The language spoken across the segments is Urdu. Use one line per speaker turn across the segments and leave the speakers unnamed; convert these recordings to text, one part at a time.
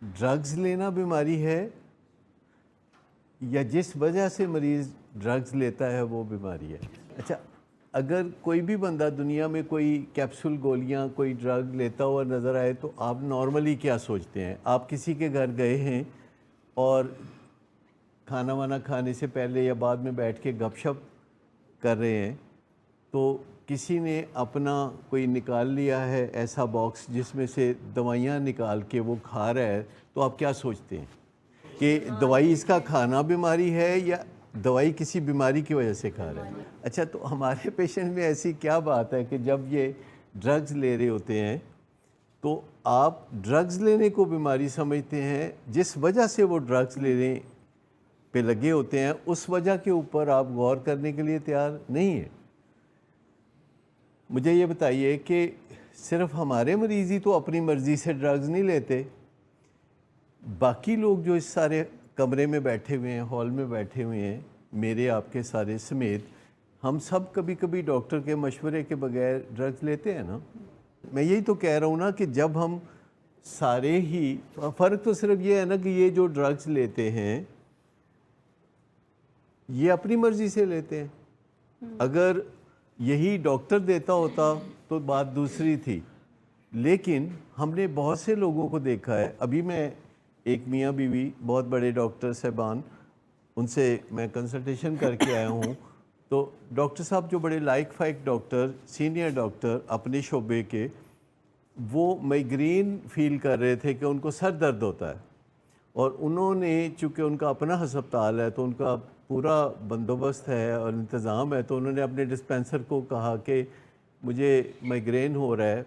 ڈرگز لینا بیماری ہے یا جس وجہ سے مریض ڈرگز لیتا ہے وہ بیماری ہے؟ اچھا، اگر کوئی بھی بندہ دنیا میں کوئی کیپسول گولیاں کوئی ڈرگ لیتا ہوا نظر آئے تو آپ نارملی کیا سوچتے ہیں؟ آپ کسی کے گھر گئے ہیں اور کھانا وانا کھانے سے پہلے یا بعد میں بیٹھ کے گپ شپ کر رہے ہیں تو کسی نے اپنا کوئی نکال لیا ہے ایسا باکس جس میں سے دوائیاں نکال کے وہ کھا رہا ہے، تو آپ کیا سوچتے ہیں کہ دوائی اس کا کھانا بیماری ہے یا دوائی کسی بیماری کی وجہ سے کھا رہا ہے؟ اچھا، تو ہمارے پیشنٹ میں ایسی کیا بات ہے کہ جب یہ ڈرگز لے رہے ہوتے ہیں تو آپ ڈرگز لینے کو بیماری سمجھتے ہیں، جس وجہ سے وہ ڈرگز لینے پہ لگے ہوتے ہیں اس وجہ کے اوپر آپ غور کرنے کے لیے تیار نہیں ہیں۔ مجھے یہ بتائیے کہ صرف ہمارے مریض ہی تو اپنی مرضی سے ڈرگز نہیں لیتے، باقی لوگ جو اس سارے کمرے میں بیٹھے ہوئے ہیں، ہال میں بیٹھے ہوئے ہیں، میرے آپ کے سارے سمیت، ہم سب کبھی کبھی ڈاکٹر کے مشورے کے بغیر ڈرگز لیتے ہیں نا۔ میں یہی تو کہہ رہا ہوں نا کہ جب ہم سارے ہی، فرق تو صرف یہ ہے نا کہ یہ جو ڈرگز لیتے ہیں یہ اپنی مرضی سے لیتے ہیں، اگر یہی ڈاکٹر دیتا ہوتا تو بات دوسری تھی، لیکن ہم نے بہت سے لوگوں کو دیکھا ہے۔ ابھی میں ایک میاں بیوی بہت بڑے ڈاکٹر صاحبان، ان سے میں کنسلٹیشن کر کے آیا ہوں، تو ڈاکٹر صاحب جو بڑے لائق فائق ڈاکٹر، سینئر ڈاکٹر اپنے شعبے کے، وہ مائگرین فیل کر رہے تھے کہ ان کو سر درد ہوتا ہے، اور انہوں نے چونکہ ان کا اپنا ہسپتال ہے تو ان کا پورا بندوبست ہے اور انتظام ہے، تو انہوں نے اپنے ڈسپینسر کو کہا کہ مجھے مائگرین ہو رہا ہے۔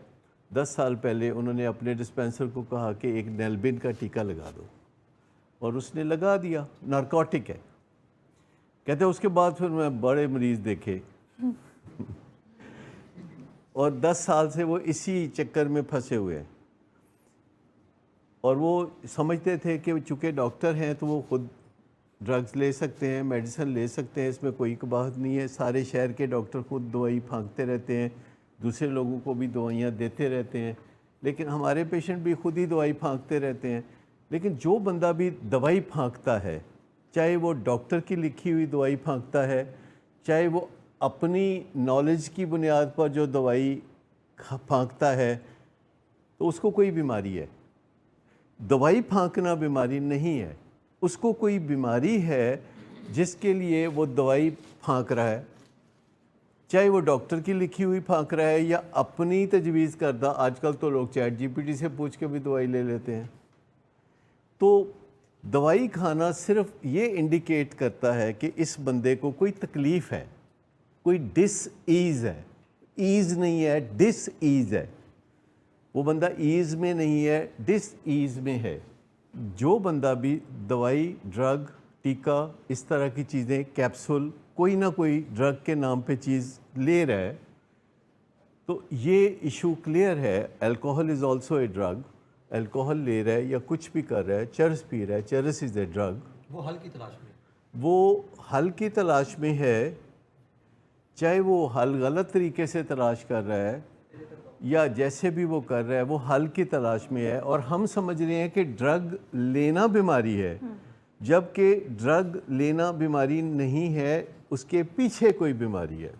10 سال پہلے انہوں نے اپنے ڈسپینسر کو کہا کہ ایک نیلبن کا ٹیکہ لگا دو، اور اس نے لگا دیا، نارکوٹک ہے۔ کہتے ہیں اس کے بعد پھر میں بڑے مریض دیکھے اور 10 سال سے وہ اسی چکر میں پھنسے ہوئے ہیں، اور وہ سمجھتے تھے کہ چونکہ ڈاکٹر ہیں تو وہ خود ڈرگز لے سکتے ہیں، میڈیسن لے سکتے ہیں، اس میں کوئی قباحت نہیں ہے، سارے شہر کے ڈاکٹر خود دوائی پھانکتے رہتے ہیں، دوسرے لوگوں کو بھی دوائیاں دیتے رہتے ہیں، لیکن ہمارے پیشنٹ بھی خود ہی دوائی پھانکتے رہتے ہیں۔ لیکن جو بندہ بھی دوائی پھانکتا ہے، چاہے وہ ڈاکٹر کی لکھی ہوئی دوائی پھانکتا ہے، چاہے وہ اپنی نالج کی بنیاد پر جو دوائی پھانکتا ہے، تو اس کو کوئی بیماری ہے۔ دوائی پھانکنا بیماری نہیں ہے، اس کو کوئی بیماری ہے جس کے لیے وہ دوائی پھانک رہا ہے، چاہے وہ ڈاکٹر کی لکھی ہوئی پھانک رہا ہے یا اپنی تجویز کردہ۔ آج کل تو لوگ چیٹ جی پی ٹی سے پوچھ کے بھی دوائی لے لیتے ہیں۔ تو دوائی کھانا صرف یہ انڈیکیٹ کرتا ہے کہ اس بندے کو کوئی تکلیف ہے، کوئی ڈس ایز ہے، ایز نہیں ہے، ڈس ایز ہے، وہ بندہ ایز میں نہیں ہے، ڈس ایز میں ہے۔ جو بندہ بھی دوائی، ڈرگ، ٹیکہ، اس طرح کی چیزیں، کیپسول، کوئی نہ کوئی ڈرگ کے نام پہ چیز لے رہا ہے، تو یہ ایشو کلیئر ہے۔ Alcohol is also a drug, alcohol لے رہا ہے یا کچھ بھی کر رہا ہے، چرس پی رہا ہے، چرس از اے ڈرگ،
وہ حل کی تلاش میں،
وہ حل کی تلاش میں ہے، چاہے وہ حل غلط طریقے سے تلاش کر رہا ہے یا جیسے بھی وہ کر رہا ہے، وہ حل کی تلاش میں ہے۔ اور ہم سمجھ رہے ہیں کہ ڈرگ لینا بیماری ہے، جبکہ ڈرگ لینا بیماری نہیں ہے، اس کے پیچھے کوئی بیماری ہے۔